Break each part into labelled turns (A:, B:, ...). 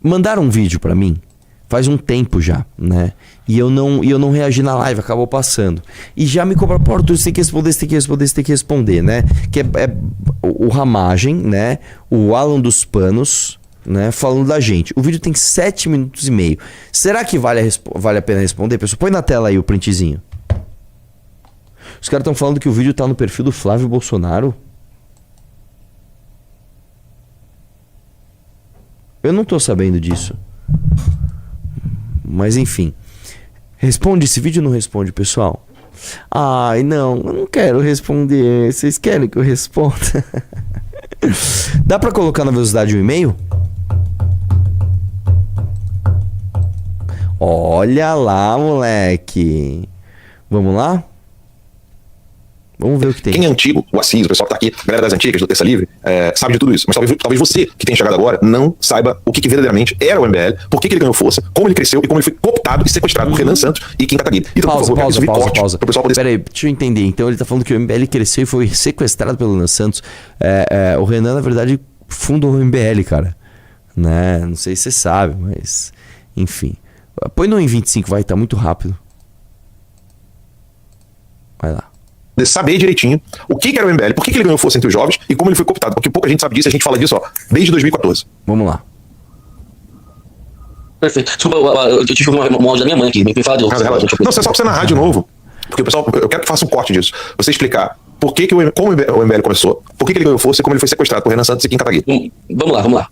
A: Mandaram um vídeo pra mim faz um tempo já, né? E eu não reagi na live, acabou passando. E já me cobra, pô, Arthur, você tem que responder, você tem que responder, você tem que responder, né? Que é o Ramagem, né? O Alan dos Panos, né? Falando da gente. O vídeo tem 7 minutos e meio. Será que vale a pena responder? Pessoal, põe na tela aí o printzinho. Os caras estão falando que o vídeo tá no perfil do Flávio Bolsonaro. Eu não tô sabendo disso. Mas enfim. Responde esse vídeo ou não responde, pessoal? Ai, não, eu não quero responder. Vocês querem que eu responda? Dá pra colocar na velocidade o e-mail? Olha lá, moleque. Vamos lá? Vamos ver o que tem.
B: Quem é antigo, o Assis, o pessoal que tá aqui, a galera das antigas, do Terça Livre, sabe de tudo isso. Mas talvez você, que tem chegado agora, não saiba o que verdadeiramente era o MBL, por que ele ganhou força, como ele cresceu e como ele foi cooptado e sequestrado por Renan Santos e Kim Kataguiri. Então,
A: pausa.
B: Pro pessoal poder...
A: Peraí, deixa eu entender. Então ele tá falando que o MBL cresceu e foi sequestrado pelo Renan Santos. O Renan, na verdade, fundou o MBL, cara. Né? Não sei se você sabe, mas... Enfim. Põe no em 25, vai, tá muito rápido. Vai lá.
B: Saber direitinho o que era o MBL, por que ele ganhou força entre os jovens e como ele foi cooptado, porque pouca gente sabe disso, a gente fala disso desde 2014.
A: Vamos lá.
C: Perfeito. Desculpa, eu tive um áudio da minha mãe aqui, me fala de novo.
B: Não, você só precisa narrar de novo, porque o pessoal, eu quero que faça um corte disso, você explicar como o MBL começou, por que ele ganhou força e como ele foi sequestrado por Renan Santos e Kim Kataguiri.
C: Vamos lá.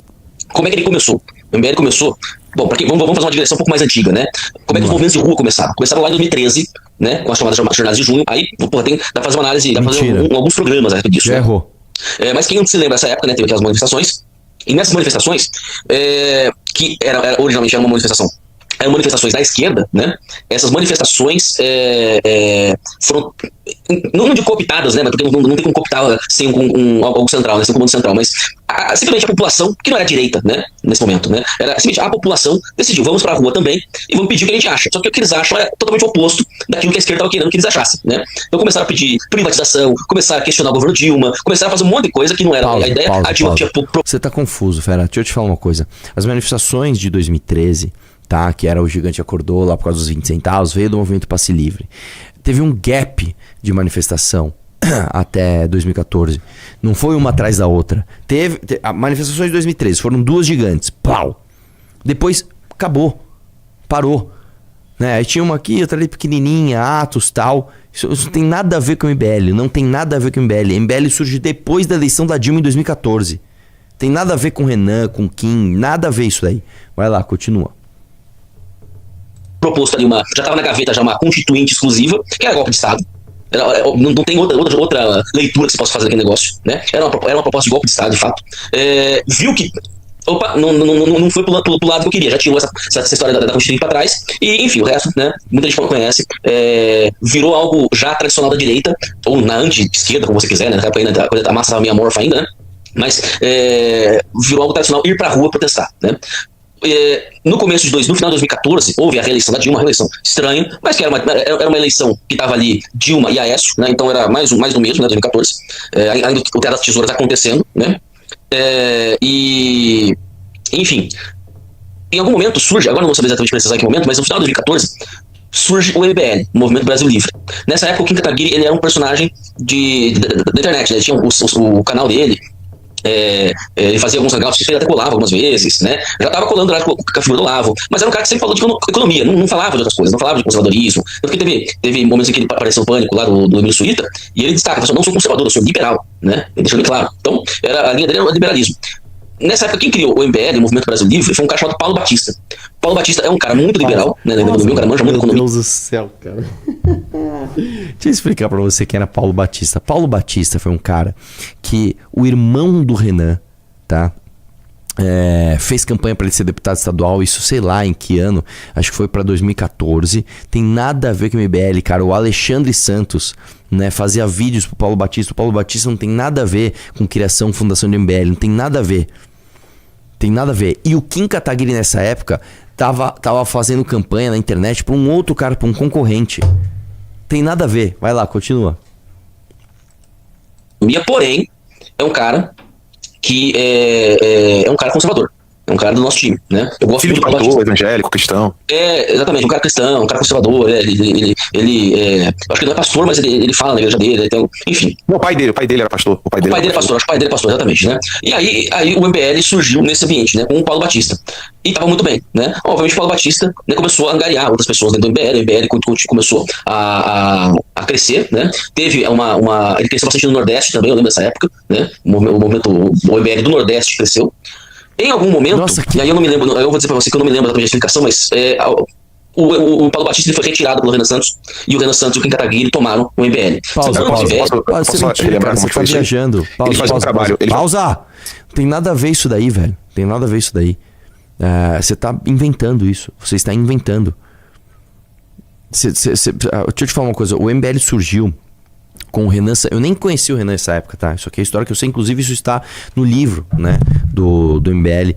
C: Como é que ele começou? O MBL começou... Bom, vamos fazer uma digressão um pouco mais antiga, né? Como é que os movimentos de rua começaram? Começaram lá em 2013, né? Com as chamadas jornadas de junho. Aí, dá pra fazer uma análise, dá pra fazer alguns programas a respeito disso.
A: Já errou.
C: Mas quem não se lembra dessa época, né? Teve aquelas manifestações. E nessas manifestações, que originalmente eram manifestações da esquerda, né? Essas manifestações foram, não de cooptadas, né? Porque não tem como cooptar sem algo central, né? Sem um comando central, mas simplesmente a população, que não era a direita, né? Nesse momento, né? Era simplesmente a população decidiu, vamos pra rua também e vamos pedir o que a gente acha. Só que o que eles acham é totalmente oposto daquilo que a esquerda estava querendo que eles achassem, né? Então começaram a pedir privatização, começaram a questionar o governo Dilma, começaram a fazer um monte de coisa que não era a ideia. A Dilma tinha...
A: Você tá confuso, fera. Deixa eu te falar uma coisa. As manifestações de 2013... Tá, que era o Gigante Acordou lá por causa dos 20 centavos, veio do movimento Passe Livre. Teve um gap de manifestação até 2014. Não foi uma atrás da outra. Teve manifestações de 2013, foram duas gigantes. Pau! Depois acabou. Parou. Né? Aí tinha uma aqui, outra ali pequenininha, Atos, tal. Isso não tem nada a ver com o MBL. Não tem nada a ver com o MBL. MBL surge depois da eleição da Dilma em 2014. Tem nada a ver com o Renan, com o Kim. Nada a ver isso daí. Vai lá, continua.
C: Proposto ali já estava na gaveta já uma constituinte exclusiva, que era golpe de Estado. Não tem outra leitura que se possa fazer daquele negócio, né? Era uma proposta de golpe de Estado, de fato. Viu que não foi pro lado que eu queria, já tinha essa história da constituinte para trás, e enfim, o resto, né? Muita gente não conhece. Virou algo já tradicional da direita, ou na anti-esquerda, como você quiser, né? A massa estava meio amorfa ainda, né? Mas virou algo tradicional ir pra rua protestar, né? No final de 2014, houve a reeleição da Dilma, uma reeleição estranha, mas que era uma eleição que estava ali Dilma e Aécio, né? Então era mais do mesmo, né? 2014, ainda o Teatro das Tesouras acontecendo, né? E enfim, em algum momento surge, agora não vou saber exatamente precisar em que momento, mas no final de 2014 surge o MBL, o Movimento Brasil Livre. Nessa época o Kim Kataguiri, ele era um personagem da internet, né? Ele tinha o canal dele. Ele fazia alguns hangouts, ele até colava algumas vezes, né? Já tava colando lá com a figura do Olavo, mas era um cara que sempre falou de economia, não falava de outras coisas, não falava de conservadorismo. Tanto que teve momentos em que ele apareceu o Pânico lá do Emílio Suíta, e ele destaca: eu não sou conservador, eu sou liberal, né? Ele deixou bem claro. Então, a linha dele era o liberalismo. Nessa época, quem criou o MBL, o Movimento Brasil Livre, foi um cara chamado Paulo Batista. Paulo Batista é um cara muito liberal, né? Um cara manja muito economia.
A: Meu Deus do céu, cara. Deixa eu explicar pra você quem era Paulo Batista. Paulo Batista foi um cara que o irmão do Renan, tá? Fez campanha para ele ser deputado estadual, isso sei lá em que ano, acho que foi para 2014. Tem nada a ver com o MBL, cara. O Alexandre Santos, né, fazia vídeos pro Paulo Batista. O Paulo Batista não tem nada a ver com criação, fundação de MBL, não tem nada a ver. Tem nada a ver. E o Kim Kataguiri nessa época tava fazendo campanha na internet pra um outro cara, pra um concorrente. Tem nada a ver. Vai lá, continua.
C: Porém, é um cara que é um cara conservador, É um cara do nosso time, né? Eu gosto
B: Filho de
C: muito do Paulo
B: pastor,
C: Batista.
B: evangélico, cristão.
C: Exatamente, um cara cristão, um cara conservador, acho que ele não é pastor, mas ele fala na igreja dele, então, enfim.
B: Não, o pai dele era pastor. O pai dele
C: É pastor, acho que o pai dele é pastor, exatamente, né? E aí o MBL surgiu nesse ambiente, né? Com o Paulo Batista. E tava muito bem, né? Obviamente o Paulo Batista, né, começou a angariar outras pessoas dentro do MBL, o MBL começou a crescer, né? Teve ele cresceu bastante no Nordeste também, eu lembro dessa época, né? O MBL do Nordeste cresceu. Em algum momento,
A: Nossa,
C: e aí eu não me lembro, eu vou dizer pra você que eu não me lembro exatamente da explicação, mas o Paulo Batista ele foi retirado pelo Renan Santos, e o Renan Santos e o Kim Kataguiri tomaram o MBL.
A: Pausa. Você mentira, cara, você tá viajando.
B: Ele faz um trabalho.
A: Pausa! Não tem nada a ver isso daí, velho. Tem nada a ver isso daí. Você tá inventando isso. Você está inventando. Deixa eu te falar uma coisa. O MBL surgiu com o Renan. Eu nem conheci o Renan nessa época, tá? Isso aqui é história que eu sei. Inclusive, isso está no livro, né? Do MBL.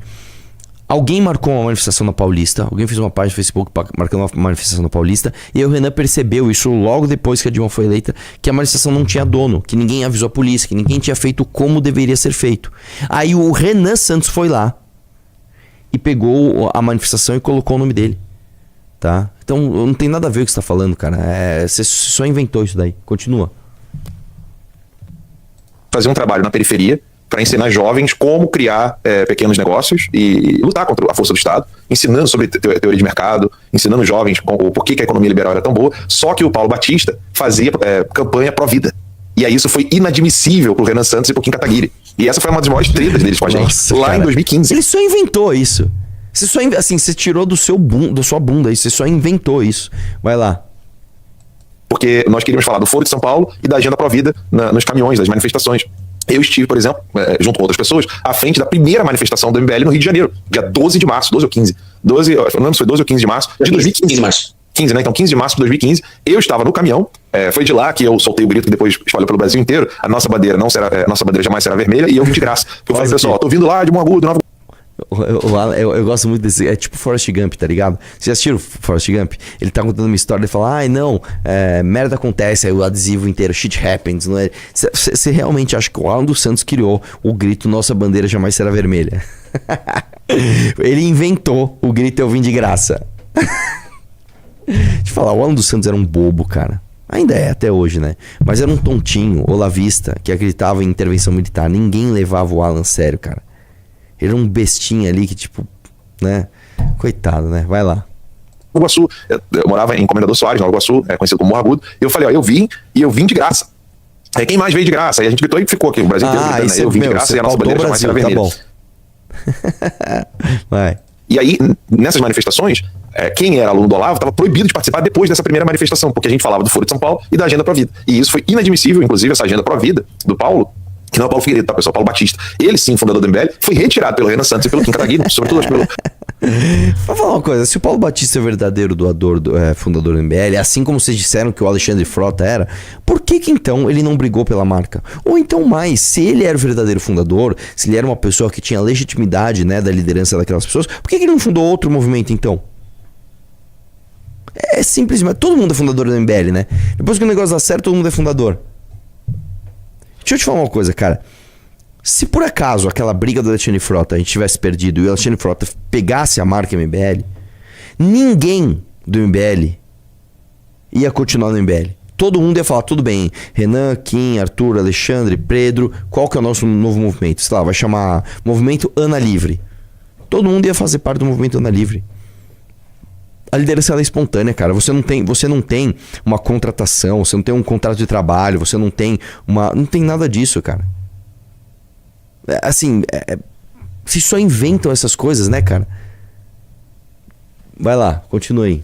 A: Alguém marcou uma manifestação na Paulista. Alguém fez uma página no Facebook marcando uma manifestação na Paulista. E aí o Renan percebeu isso logo depois que a Dilma foi eleita, que a manifestação não tinha dono, que ninguém avisou a polícia, que ninguém tinha feito como deveria ser feito. Aí o Renan Santos foi lá e pegou a manifestação e colocou o nome dele. Tá? Então não tem nada a ver com o que você tá falando, cara. Você só inventou isso daí. Continua.
B: Fazer um trabalho na periferia para ensinar jovens como criar pequenos negócios e lutar contra a força do Estado, ensinando sobre teoria de mercado, ensinando jovens o porquê que a economia liberal era tão boa. Só que o Paulo Batista fazia campanha pró-vida. E aí isso foi inadmissível pro Renan Santos e pro Kim Kataguiri. E essa foi uma das maiores tretas deles com a gente.
A: Nossa,
B: lá
A: cara.
B: Em 2015.
A: Ele só inventou isso. Você tirou da sua bunda isso. Você só inventou isso. Vai lá.
B: Porque nós queríamos falar do Foro de São Paulo e da Agenda Pró-Vida nos caminhões, das manifestações. Eu estive, por exemplo, junto com outras pessoas, à frente da primeira manifestação do MBL no Rio de Janeiro, dia 12 de março, 12 ou 15. Eu não lembro se foi 12 ou 15 de março de 2015.
C: 15 de março.
B: 15, né? Então, 15 de março de 2015, eu estava no caminhão. Foi de lá que eu soltei o grito que depois espalhou pelo Brasil inteiro. A nossa bandeira nossa bandeira jamais será vermelha, e eu vim de graça. Eu falei, pessoal, tô vindo lá de Mongagudo, Nova.
A: Eu gosto muito desse. É tipo Forrest Gump, tá ligado? Vocês já assistiram Forrest Gump? Ele tá contando uma história e fala: ai não, merda acontece, aí o adesivo inteiro, shit happens. Não é? Você realmente acha que o Alan dos Santos criou o grito nossa bandeira jamais será vermelha? Ele inventou o grito eu vim de graça. Deixa eu falar, o Alan dos Santos era um bobo, cara. Ainda é, até hoje, né? Mas era um tontinho, olavista, que acreditava em intervenção militar. Ninguém levava o Alan a sério, cara. Ele era um bestinha ali que, tipo, né? Coitado, né? Vai lá.
B: Nova Iguaçu, eu morava em Comendador Soares, Nova Iguaçu, conhecido como Morro Agudo. E eu falei, ó, eu vim de graça. Aí quem mais veio de graça? Aí a gente gritou e ficou aqui, o Brasil inteiro gritando, né? Eu vim de graça e a nossa bandeira jamais será vermelha.
A: Tá bom. Vai.
B: E aí, nessas manifestações, quem era aluno do Olavo estava proibido de participar depois dessa primeira manifestação, porque a gente falava do Foro de São Paulo e da Agenda Pró-Vida. E isso foi inadmissível, inclusive, essa Agenda Pró-Vida do Paulo, que não é o Paulo Figueiredo, tá, pessoal? Paulo Batista. Ele, sim, fundador do MBL, foi retirado pelo Renan Santos e pelo Kim Kataguiri, sobretudo pelo...
A: Vou falar uma coisa, se o Paulo Batista é o verdadeiro doador, fundador do MBL, assim como vocês disseram que o Alexandre Frota era, por que então ele não brigou pela marca? Ou então mais, se ele era o verdadeiro fundador, se ele era uma pessoa que tinha legitimidade, né, da liderança daquelas pessoas, por que ele não fundou outro movimento então? É simplesmente, todo mundo é fundador do MBL, né? Depois que o negócio dá certo, todo mundo é fundador. Deixa eu te falar uma coisa, cara. Se por acaso aquela briga do Alexandre Frota a gente tivesse perdido e o Alexandre Frota pegasse a marca MBL, ninguém do MBL ia continuar no MBL. Todo mundo ia falar, tudo bem, Renan, Kim, Arthur, Alexandre, Pedro, qual que é o nosso novo movimento? Sei lá, vai chamar Movimento Ana Livre. Todo mundo ia fazer parte do Movimento Ana Livre. A liderança ela é espontânea, cara. Você não tem uma contratação, você não tem um contrato de trabalho, você não tem uma... Não tem nada disso, cara. Vocês só inventam essas coisas, né, cara? Vai lá, continua aí.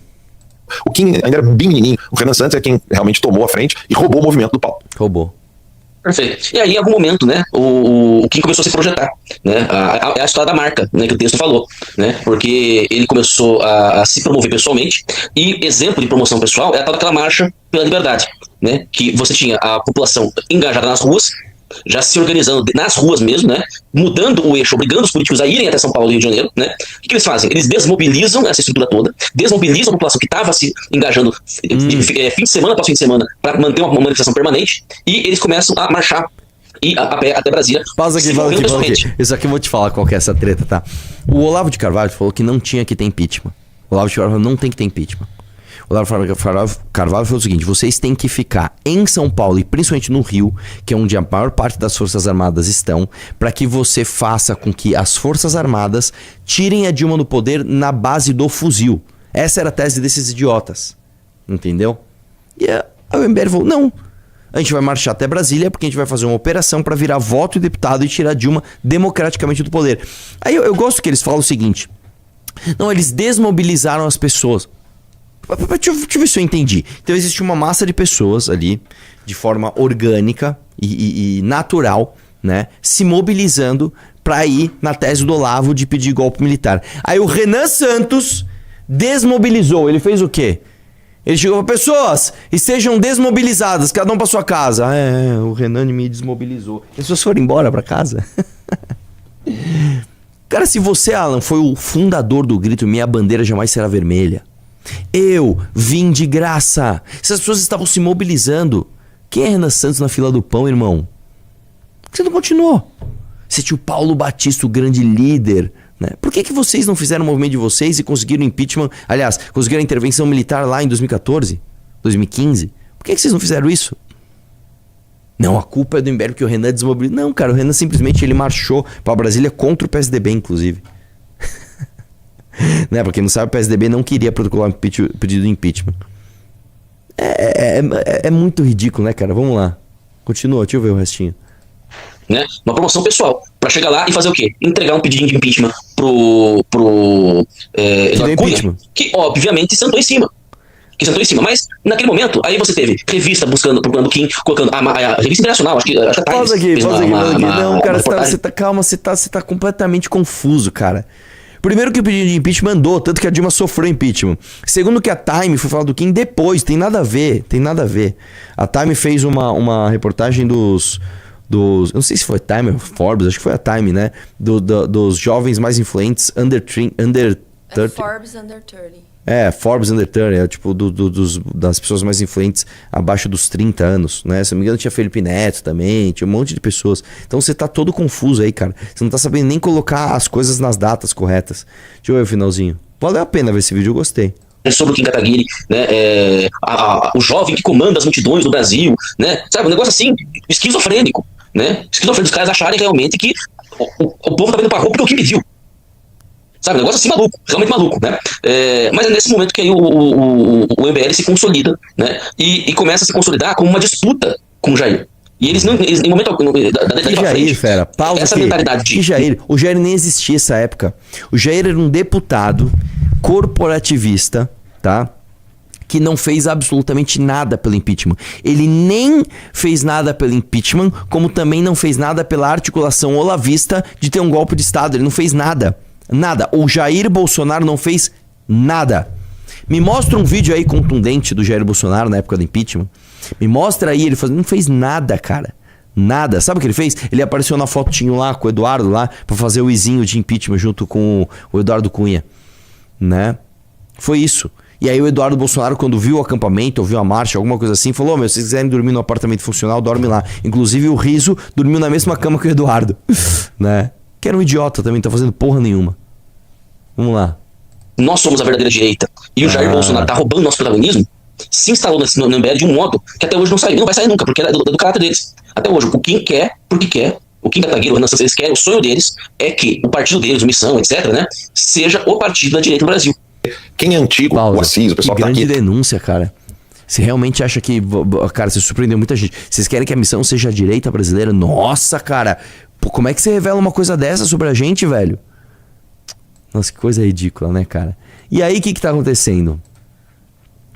B: O Kim ainda era bem menininho. O Renan Santos é quem realmente tomou a frente e roubou o movimento do Paulo.
A: Roubou.
C: Perfeito. E aí, em algum momento, né, o Kim começou a se projetar, né, a história da marca, né, que o texto falou, né, porque ele começou a se promover pessoalmente, e exemplo de promoção pessoal é a tal daquela marcha pela liberdade, né, que você tinha a população engajada nas ruas, já se organizando nas ruas mesmo, né, mudando o eixo, obrigando os políticos a irem até São Paulo e Rio de Janeiro, né. O que eles fazem? Eles desmobilizam essa estrutura toda, desmobilizam a população que estava se engajando fim de semana após fim de semana para manter uma manifestação permanente, e eles começam a marchar ir a pé até Brasília.
A: Pausa aqui, pausa aqui. Isso aqui eu vou te falar qual que é essa treta, tá? O Olavo de Carvalho falou que não tinha que ter impeachment. O Olavo de Carvalho não tem que ter impeachment. O Olavo de Carvalho falou o seguinte: vocês têm que ficar em São Paulo e principalmente no Rio, que é onde a maior parte das Forças Armadas estão, para que você faça com que as Forças Armadas tirem a Dilma do poder na base do fuzil. Essa era a tese desses idiotas. Entendeu? E a MBL falou: não. A gente vai marchar até Brasília porque a gente vai fazer uma operação para virar voto e deputado e tirar Dilma democraticamente do poder. Aí eu gosto que eles falam o seguinte: não, eles desmobilizaram as pessoas. Deixa eu ver se eu entendi. Então existe uma massa de pessoas ali, de forma orgânica e natural, né, se mobilizando para ir na tese do Olavo de pedir golpe militar. Aí o Renan Santos desmobilizou. Ele fez o quê? Ele chegou para pessoas, estejam desmobilizadas, cada um para sua casa. O Renan me desmobilizou. As pessoas foram embora para casa. Cara, se você, Alan, foi o fundador do grito "Minha bandeira jamais será vermelha", eu vim de graça. Se as pessoas estavam se mobilizando, quem é Renan Santos na fila do pão, irmão? Por que você não continuou? Você tinha o Paulo Batista, o grande líder, né? Por que vocês não fizeram o movimento de vocês e conseguiram impeachment? Aliás, conseguiram a intervenção militar lá em 2014, 2015? Por que vocês não fizeram isso? Não, a culpa é do MBL porque o Renan desmobilizou. Não, cara, o Renan simplesmente ele marchou para Brasília contra o PSDB, inclusive. Né? Pra quem não sabe, o PSDB não queria protocolar um pedido de impeachment. É muito ridículo, né, cara? Vamos lá. Continua, deixa eu ver o restinho.
C: Né? Uma promoção pessoal. Pra chegar lá e fazer o quê? Entregar um pedido de impeachment pro Eduardo Cunha, que obviamente sentou em cima. Mas naquele momento, aí você teve revista procurando Kim, colocando a revista internacional, acho que a Times.
A: Pausa aqui. Não, cara, você tá completamente confuso, cara. Primeiro que o pedido de impeachment andou, tanto que a Dilma sofreu impeachment. Segundo que a Time foi falar do Kim depois, tem nada a ver. A Time fez uma reportagem dos eu não sei se foi Time ou Forbes, acho que foi a Time, né? Dos jovens mais influentes under 30.
D: Forbes Under 30.
A: Forbes Under 30, tipo das pessoas mais influentes abaixo dos 30 anos, né? Se não me engano tinha Felipe Neto também, tinha um monte de pessoas. Então você tá todo confuso aí, cara. Você não tá sabendo nem colocar as coisas nas datas corretas. Deixa eu ver o finalzinho. Valeu a pena ver esse vídeo, eu gostei.
C: Sobre o Kim Kataguiri, né? O jovem que comanda as multidões do Brasil, né? Sabe, um negócio assim, esquizofrênico, né? Esquizofrênico, os caras acharem realmente que o povo tá vendo pra rua porque o Kim pediu. Sabe, um negócio assim maluco, realmente maluco, né? Mas é nesse momento que aí o MBL se consolida, né? E começa a se consolidar como uma disputa com o Jair. E eles não, em momento algum,
A: da Jair, fera, pausa
C: essa
A: aqui.
C: mentalidade de...
A: O Jair nem existia essa época. O Jair era um deputado corporativista, tá? Que não fez absolutamente nada pelo impeachment. Ele nem fez nada pelo impeachment, como também não fez nada pela articulação olavista de ter um golpe de Estado. Ele não fez nada. Nada. O Jair Bolsonaro não fez nada. Me mostra um vídeo aí contundente do Jair Bolsonaro na época do impeachment. Me mostra aí, ele não fez nada, cara. Nada. Sabe o que ele fez? Ele apareceu na fotinho lá com o Eduardo lá pra fazer o izinho de impeachment junto com o Eduardo Cunha, né? Foi isso. E aí o Eduardo Bolsonaro, quando viu o acampamento, ou viu a marcha, alguma coisa assim, falou: se vocês quiserem dormir no apartamento funcional, dorme lá. Inclusive o Riso dormiu na mesma cama que o Eduardo, né? Que era um idiota também, não tá fazendo porra nenhuma. Vamos lá.
C: Nós somos a verdadeira direita. E o Jair Bolsonaro tá roubando nosso protagonismo. Se instalou no MBL de um modo que até hoje não saiu. Não vai sair nunca, porque é do caráter deles. Até hoje, o Kim quer, porque quer. O Kim Kataguiri, o Renan Santos, eles querem. O sonho deles é que o partido deles, o Missão, etc., né? Seja o partido da direita no Brasil.
B: Quem é antigo, o Assis, o pessoal que tá aqui.
A: Grande denúncia, cara. Você realmente acha que... Cara, você surpreendeu muita gente. Vocês querem que a Missão seja a direita brasileira? Nossa, cara. Pô, como é que você revela uma coisa dessa sobre a gente, velho? Nossa, que coisa ridícula, né, cara? E aí, o que tá acontecendo?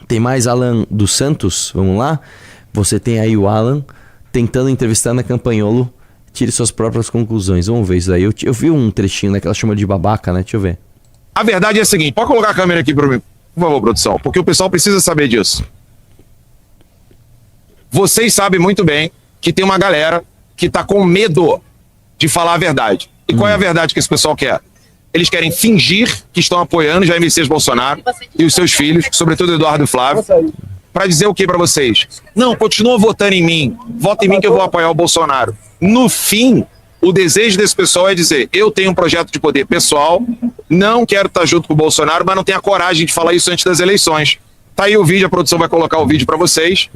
A: Tem mais Alan dos Santos, vamos lá? Você tem aí o Alan tentando entrevistar na Campanholo. Tire suas próprias conclusões. Vamos ver isso daí. Eu vi um trechinho, né, que ela chama de babaca, né? Deixa eu ver.
E: A verdade é a seguinte, pode colocar a câmera aqui pra mim, por favor, produção, porque o pessoal precisa saber disso. Vocês sabem muito bem que tem uma galera que tá com medo de falar a verdade. E qual é a verdade que esse pessoal quer? Eles querem fingir que estão apoiando Jair Messias Bolsonaro e os seus filhos, sobretudo Eduardo e Flávio, pra dizer o que pra vocês? Não, continua votando em mim. Vota em mim que eu vou apoiar o Bolsonaro. No fim, o desejo desse pessoal é dizer, eu tenho um projeto de poder pessoal, não quero estar junto com o Bolsonaro, mas não tenho a coragem de falar isso antes das eleições. Tá aí o vídeo, a produção vai colocar o vídeo pra vocês.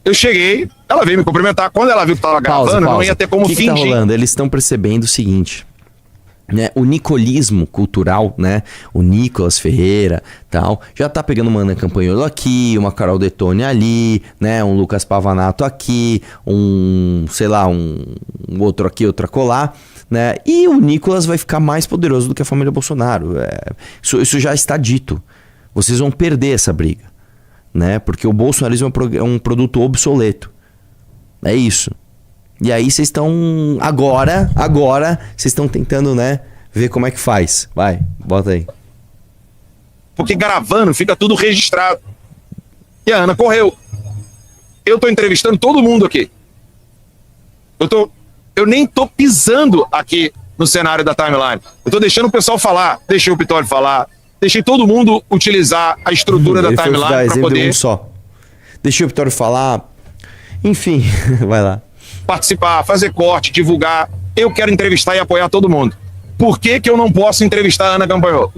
E: Eu cheguei, ela veio me cumprimentar. Quando ela viu que tava gravando, não ia ter como fingir.
A: O que tá rolando? Eles estão percebendo o seguinte, né? O nicolismo cultural, né? O Nicolas Ferreira, tal, já tá pegando uma Ana Campanholo aqui, uma Carol Detone ali, né? Um Lucas Pavanato aqui, sei lá, um outro aqui, outro acolá, né? E o Nicolas vai ficar mais poderoso do que a família Bolsonaro. Isso já está dito. Vocês vão perder essa briga, né? Porque o bolsonarismo é um produto obsoleto. É isso. E aí vocês estão... Agora, vocês estão tentando, né? Ver como é que faz. Vai, bota aí.
E: Porque gravando fica tudo registrado. E a Ana correu. Eu tô entrevistando todo mundo aqui. Eu nem tô pisando aqui no cenário da timeline. Eu tô deixando o pessoal falar. Deixei o Pitório falar. Deixei todo mundo utilizar a estrutura da timeline para poder...
A: só. Deixei o Pitório falar. Enfim, vai lá.
E: Participar, fazer corte, divulgar. Eu quero entrevistar e apoiar todo mundo. Por que que eu não posso entrevistar a Ana Campanholo?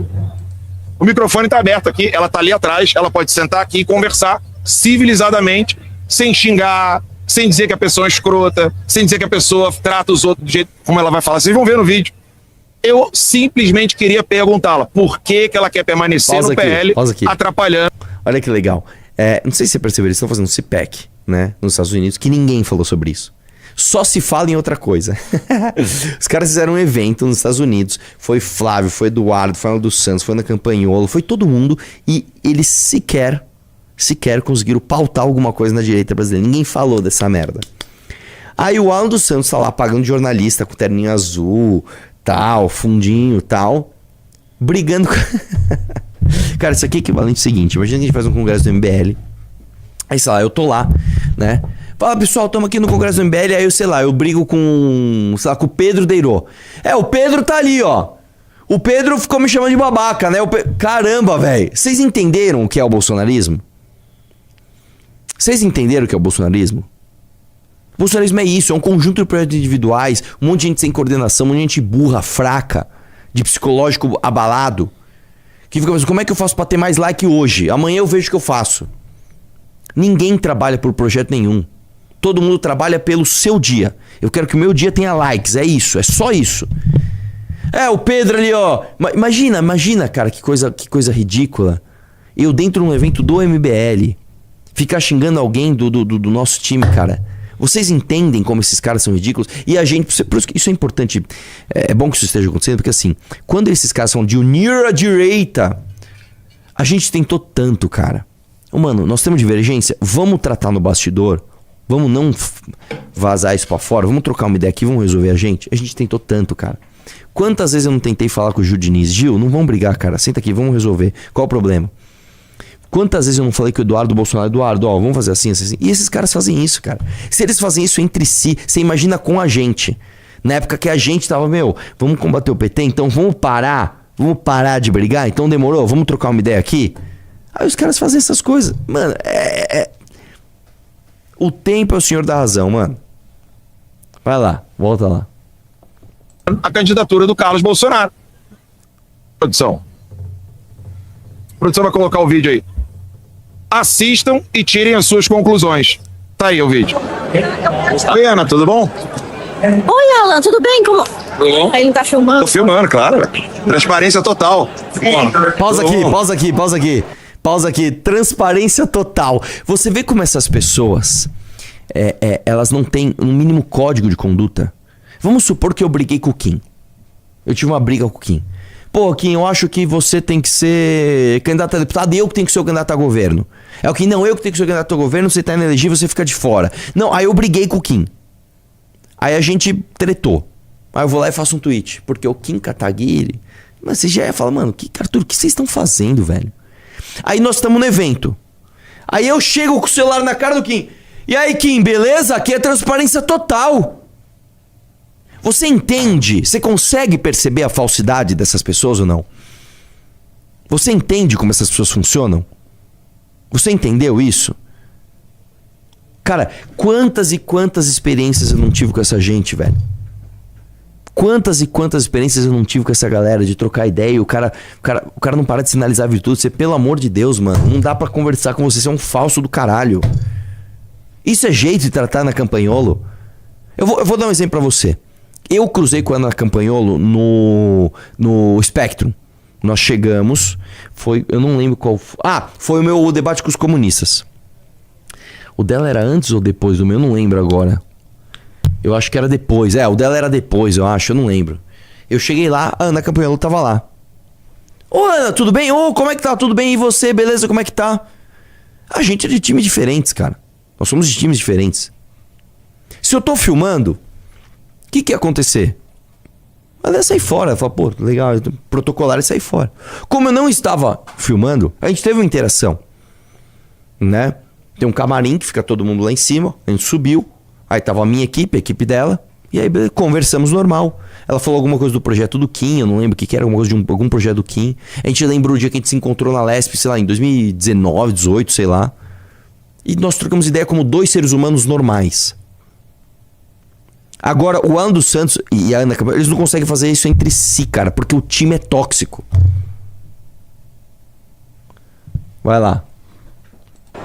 E: O microfone tá aberto aqui, ela tá ali atrás, ela pode sentar aqui e conversar civilizadamente, sem xingar, sem dizer que a pessoa é escrota, sem dizer que a pessoa trata os outros do jeito como ela vai falar. Vocês vão ver no vídeo. Eu simplesmente queria perguntá-la por que que ela quer permanecer no PL, atrapalhando.
A: Olha que legal. Não sei se você percebeu, eles estão fazendo um CPEC, né, nos Estados Unidos, que ninguém falou sobre isso. Só se fala em outra coisa. Os caras fizeram um evento nos Estados Unidos. Foi Flávio, foi Eduardo, foi Ana dos Santos, foi Ana Campanholo, foi todo mundo. E eles sequer conseguiram pautar alguma coisa na direita brasileira. Ninguém falou dessa merda. Aí o Alan dos Santos tá lá pagando jornalista com terninho azul, tal, fundinho, tal, brigando com... Cara, isso aqui é equivalente ao seguinte. Imagina que a gente faz um congresso do MBL. Aí, sei lá, eu tô lá, né? Fala, pessoal, estamos aqui no Congresso do MBL. Aí, sei lá, eu brigo com, sei lá, com o Pedro Deirô. O Pedro tá ali, ó. O Pedro ficou me chamando de babaca, né? Caramba, velho. Vocês entenderam o que é o bolsonarismo? Vocês entenderam o que é o bolsonarismo? O bolsonarismo é isso, é um conjunto de projetos individuais, um monte de gente sem coordenação, um monte de gente burra, fraca, de psicológico abalado, que fica pensando, como é que eu faço pra ter mais like hoje? Amanhã eu vejo o que eu faço. Ninguém trabalha por projeto nenhum. Todo mundo trabalha pelo seu dia. Eu quero que o meu dia tenha likes, é isso, é só isso. O Pedro ali, ó. Imagina, cara, que coisa ridícula. Eu dentro de um evento do MBL, ficar xingando alguém do nosso time, cara. Vocês entendem como esses caras são ridículos? E a gente, por isso que isso é importante. É bom que isso esteja acontecendo, porque assim, quando esses caras falam de unir a direita, a gente tentou tanto, cara. Mano, nós temos divergência, vamos tratar no bastidor, vamos não vazar isso pra fora, vamos trocar uma ideia aqui, vamos resolver a gente tentou tanto, cara. Quantas vezes eu não tentei falar com o Gil Diniz? Gil, não vamos brigar, cara, senta aqui, vamos resolver. Qual o problema? Quantas vezes eu não falei com o Eduardo Bolsonaro, Eduardo, ó, vamos fazer assim, assim. E esses caras fazem isso, cara. Se eles fazem isso entre si, você imagina com a gente. Na época que a gente tava, vamos combater o PT, então vamos parar de brigar, então demorou, vamos trocar uma ideia aqui? Aí os caras fazem essas coisas. Mano, o tempo é o senhor da razão, mano. Vai lá, volta lá.
E: A candidatura do Carlos Bolsonaro. Produção. A produção vai colocar o vídeo aí. Assistam e tirem as suas conclusões. Tá aí o vídeo. Oi, Ana, tudo bom?
F: Oi, Alan, tudo bem? Como... Ele não tá filmando?
E: Tô filmando, claro. Transparência total.
A: Pausa aqui. Transparência total. Você vê como essas pessoas, elas não têm um mínimo código de conduta. Vamos supor que eu briguei com o Kim. Eu tive uma briga com o Kim. Pô, Kim, eu acho que você tem que ser candidato a deputado e eu que tenho que ser o candidato a governo. É o Kim, não, eu que tenho que ser o candidato a governo, você tá inelegível, você fica de fora. Não, aí eu briguei com o Kim. Aí a gente tretou. Aí eu vou lá e faço um tweet. Porque o Kim Kataguiri... Mas você já ia falar, mano, Arthur, o que vocês estão fazendo, velho? Aí nós estamos no evento. Aí eu chego com o celular na cara do Kim. E aí, Kim, beleza? Aqui é transparência total. Você entende? Você consegue perceber a falsidade dessas pessoas ou não? Você entende como essas pessoas funcionam? Você entendeu isso? Cara, quantas e quantas experiências eu não tive com essa gente, velho? Quantas e quantas experiências eu não tive com essa galera de trocar ideia e o cara não para de sinalizar virtude. Você, pelo amor de Deus, mano, não dá pra conversar com você, você é um falso do caralho. Isso é jeito de tratar Ana Campagnolo? Eu vou dar um exemplo pra você. Eu cruzei com a Ana Campagnolo no Spectrum. Nós chegamos, eu não lembro qual foi. Foi o meu debate com os comunistas. O dela era antes ou depois do meu? Eu não lembro agora. Eu acho que era depois. O dela era depois, eu acho. Eu não lembro. Eu cheguei lá, a Ana Campagnolo tava lá. Ô, Ana, tudo bem? Ô, como é que tá? Tudo bem? E você? Beleza? Como é que tá? A gente é de times diferentes, cara. Nós somos de times diferentes. Se eu tô filmando, o que ia acontecer? Ela ia sair fora. Ela fala, pô, legal, protocolar e sair fora. Como eu não estava filmando, a gente teve uma interação. Né? Tem um camarim que fica todo mundo lá em cima. A gente subiu. Aí tava a minha equipe, a equipe dela. E aí conversamos normal. Ela falou alguma coisa do projeto do Kim. Eu não lembro o que era, alguma coisa de algum projeto do Kim. A gente lembrou o dia que a gente se encontrou na Lesp, sei lá, em 2019, 18, sei lá. E nós trocamos ideia como dois seres humanos normais. Agora, o Alan dos Santos e a Ana Campagnolo, eles não conseguem fazer isso entre si, cara. Porque o time é tóxico. Vai lá.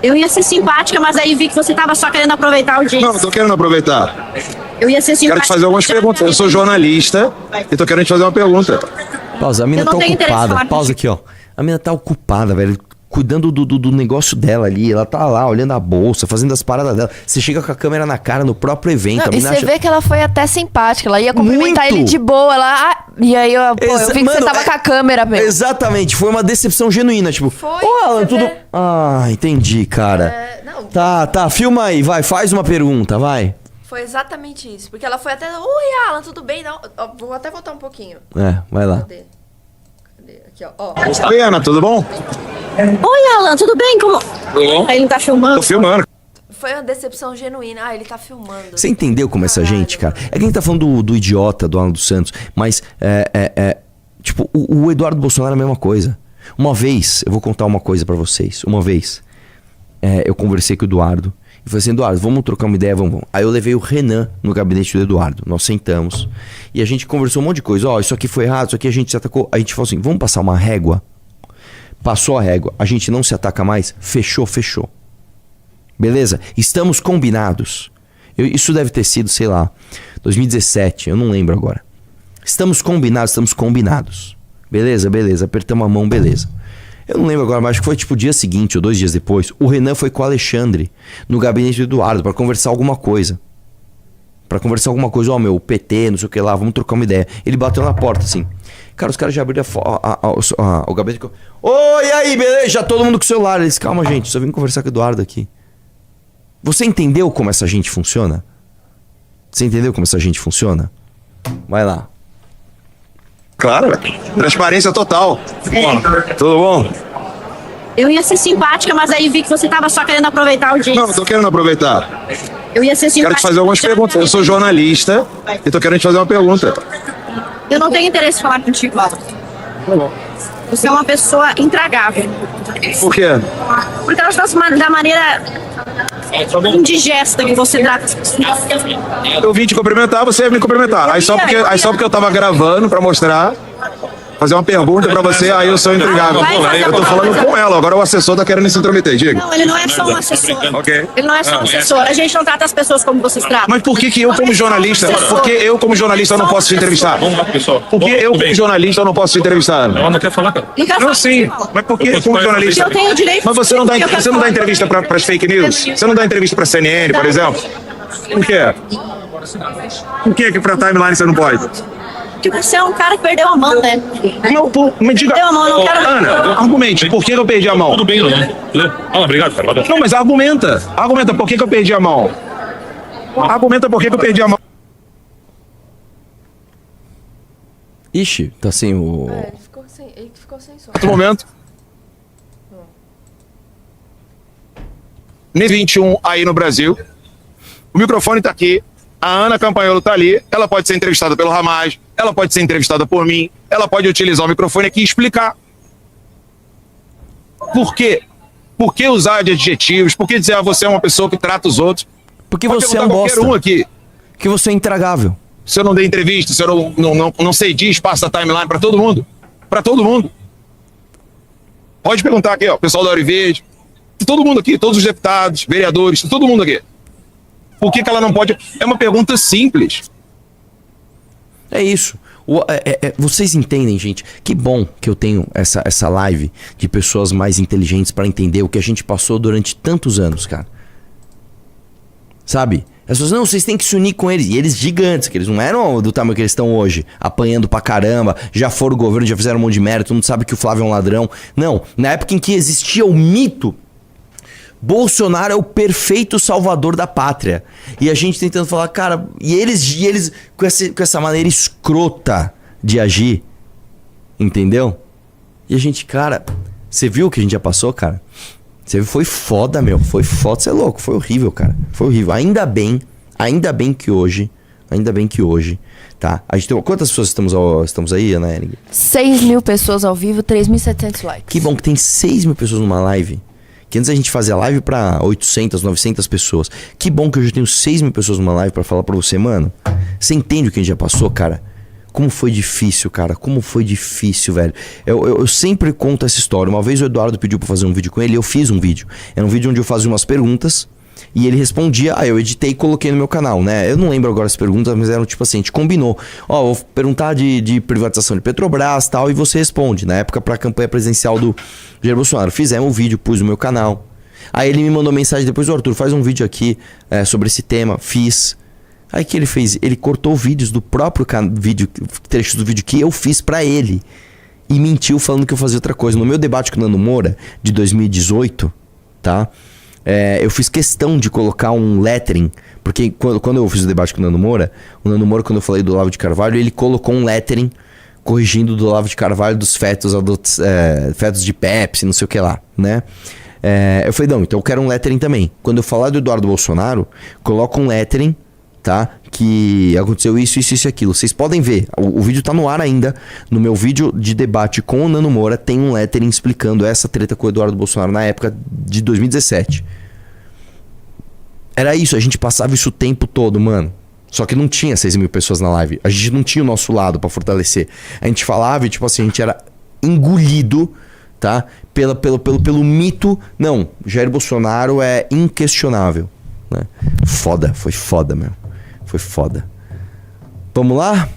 F: Eu ia ser simpática, mas aí vi que você tava só querendo aproveitar o dia.
E: Não tô querendo aproveitar.
F: Eu ia ser simpática.
E: Quero te fazer algumas perguntas. Eu sou jornalista e tô querendo te fazer uma pergunta.
A: Pausa, a mina
F: Eu não
A: tá
F: tenho interesse em
A: ocupada.
F: falar
A: Pausa aqui, ó. A mina tá ocupada, velho. Cuidando do negócio dela ali. Ela tá lá, olhando a bolsa, fazendo as paradas dela. Você chega com a câmera na cara no próprio evento.
G: Não,
A: a
G: e
A: mina
G: você
A: acha...
G: vê que ela foi até simpática. Ela ia cumprimentar
A: Muito.
G: ele de boa. E aí eu vi que
A: Mano,
G: você tava com a câmera mesmo.
A: Exatamente, foi uma decepção genuína. Tipo,
D: Foi,
A: ô Alan,
D: você
A: tudo.
D: vê.
A: Entendi, cara.
D: Não,
A: Tá, filma aí, vai, faz uma pergunta, vai.
D: foi exatamente isso. Porque ela foi até. Oi, Alan, tudo bem? Não, ó, vou até voltar um pouquinho.
A: Vai lá.
D: Cadê? Aqui, ó.
E: Oi, Ana, tudo bom?
F: Oi, Alan, tudo bem? Como... Aí ele tá filmando.
E: Tô filmando.
D: Foi uma decepção genuína. Ele tá filmando.
A: Você entendeu como essa
D: Caralho,
A: gente, cara?
D: mano.
A: É que a gente tá falando do idiota, do Alan dos Santos, mas tipo, o Eduardo Bolsonaro é a mesma coisa. Uma vez, eu vou contar uma coisa pra vocês. Uma vez, eu conversei com o Eduardo e falei assim, Eduardo, vamos trocar uma ideia, vamos. Aí eu levei o Renan no gabinete do Eduardo. Nós sentamos e a gente conversou um monte de coisa. Isso aqui foi errado, isso aqui a gente se atacou. A gente falou assim, vamos passar uma régua? Passou a régua, a gente não se ataca mais? Fechou. Beleza? Estamos combinados. Isso deve ter sido, sei lá, 2017, eu não lembro agora. Estamos combinados. Beleza, apertamos a mão, beleza. Eu não lembro agora, mas acho que foi tipo o dia seguinte ou 2 dias depois. O Renan foi com o Alexandre no gabinete do Eduardo pra conversar alguma coisa. O PT, não sei o que lá, vamos trocar uma ideia. Ele bateu na porta assim. Cara, os caras já abriram o gabinete. Oi, aí, beleza? Já todo mundo com o celular. Eles, calma, gente, só vim conversar com o Eduardo aqui. Você entendeu como essa gente funciona? Vai lá.
E: Claro, transparência total. Tudo bom?
F: Eu ia ser simpática, mas aí vi que você tava só querendo aproveitar o dia.
E: Não tô querendo aproveitar.
F: Eu ia ser simpática.
E: Quero te fazer algumas perguntas. Eu sou jornalista e tô querendo te fazer uma pergunta.
F: Eu não tenho interesse em falar contigo, Alan.
E: Tá bom.
F: Você é uma pessoa intragável.
E: Por quê?
F: Por causa da maneira indigesta que você trata as pessoas.
E: Eu vim te cumprimentar, você ia me cumprimentar. Aí só porque eu tava gravando pra mostrar, fazer uma pergunta pra você, aí eu sou intrigável. Eu tô falando com ela, agora o assessor tá querendo se intrometer, diga.
F: Não, ele não é só um assessor.
E: Ok.
F: Ele não é só um assessor. A gente não trata as pessoas como vocês tratam.
E: Mas por que eu como jornalista, eu não posso te entrevistar?
H: Vamos lá, pessoal.
E: Por que eu como jornalista eu não posso te entrevistar?
H: Ela não quer falar, cara.
F: Não quero
E: Não,
F: falar
E: sim.
F: não.
E: Mas por que eu como jornalista?
F: Eu tenho direito.
E: Mas você não dá
F: Eu quero
E: entrevista
F: falar.
E: para as fake news? Você não dá entrevista para CNN, por exemplo? Por quê? Por que para timeline você não pode?
F: Porque você é um cara que perdeu a mão, né?
E: Não, me diga.
F: Perdeu a mão, eu não quero.
E: Ana, argumente, por que eu perdi a mão?
H: Tudo bem, né? Obrigado, cara. Valeu.
E: Não, mas argumenta. Argumenta por que eu perdi a mão. Argumenta por que eu perdi a mão.
A: Ixi, tá sem o...
D: Ele ficou sem som.
E: No momento. 21 aí no Brasil. O microfone tá aqui. A Ana Campagnolo tá ali. Ela pode ser entrevistada pelo Ramage. Ela pode ser entrevistada por mim. Ela pode utilizar o microfone aqui e explicar. Por quê? Por que usar de adjetivos? Por que dizer, você é uma pessoa que trata os outros?
A: Porque
E: Pode
A: você é um
E: perguntar
A: bosta.
E: qualquer um aqui.
A: Porque você é intragável.
E: Se eu não dei entrevista, se eu não cedi espaço da timeline para todo mundo. Para todo mundo. Pode perguntar aqui, ó, pessoal da Ouro Verde. Todo mundo aqui, todos os deputados, vereadores, todo mundo aqui. Por que ela não pode? É uma pergunta simples.
A: É isso. Vocês entendem, gente? Que bom que eu tenho essa live de pessoas mais inteligentes pra entender o que a gente passou durante tantos anos, cara. Sabe? As pessoas, não, vocês têm que se unir com eles. E eles gigantes, que eles não eram do tamanho que eles estão hoje, apanhando pra caramba, já foram governo, já fizeram um monte de merda, todo mundo sabe que o Flávio é um ladrão. Não, na época em que existia o mito, Bolsonaro é o perfeito salvador da pátria. E a gente tentando falar, cara, e eles com essa maneira escrota de agir, entendeu? E a gente, cara, você viu o que a gente já passou, cara? Você viu, foi foda, meu, foi foda, você é louco, foi horrível, cara, foi horrível. Ainda bem que hoje, tá? A gente tem, quantas pessoas estamos aí, Ana Ering?
G: 6.000 pessoas ao vivo, 3.700 likes.
A: Que bom que tem 6.000 pessoas numa live. Que antes a gente fazia live pra 800, 900 pessoas. Que bom que hoje eu tenho 6.000 pessoas numa live pra falar pra você, mano. Você entende o que a gente já passou, cara? Como foi difícil, cara. Como foi difícil, velho. Eu sempre conto essa história. Uma vez o Eduardo pediu pra fazer um vídeo com ele. Eu fiz um vídeo. Era um vídeo onde eu fazia umas perguntas. E ele respondia, aí eu editei e coloquei no meu canal, né? Eu não lembro agora as perguntas, mas eram tipo assim, a gente combinou. Ó, vou perguntar de privatização de Petrobras e tal, e você responde. Na época pra campanha presidencial do Jair Bolsonaro. Fizemos um vídeo, pus no meu canal. Aí ele me mandou mensagem depois, Arthur, faz um vídeo aqui sobre esse tema. Fiz. Aí que ele fez? Ele cortou vídeos do próprio vídeo, trechos do vídeo que eu fiz pra ele. E mentiu falando que eu fazia outra coisa. No meu debate com o Nando Moura, de 2018, tá? Eu fiz questão de colocar um lettering, porque quando eu fiz o debate com o Nando Moura, quando eu falei do Olavo de Carvalho, ele colocou um lettering corrigindo do Olavo de Carvalho dos fetos de Pepsi, não sei o que lá, né? Eu falei, não, então eu quero um lettering também. Quando eu falar do Eduardo Bolsonaro, coloca um lettering, tá? Que aconteceu isso e aquilo. Vocês podem ver, o vídeo tá no ar ainda. No meu vídeo de debate com o Nando Moura tem um lettering explicando essa treta com o Eduardo Bolsonaro na época de 2017. Era isso, a gente passava isso o tempo todo, mano. Só que não tinha 6.000 pessoas na live. A gente não tinha o nosso lado pra fortalecer. A gente falava e tipo assim, a gente era engolido, tá? Pelo mito. Não, Jair Bolsonaro é inquestionável, né? Foda, foi foda, meu. Foi foda. Vamos lá?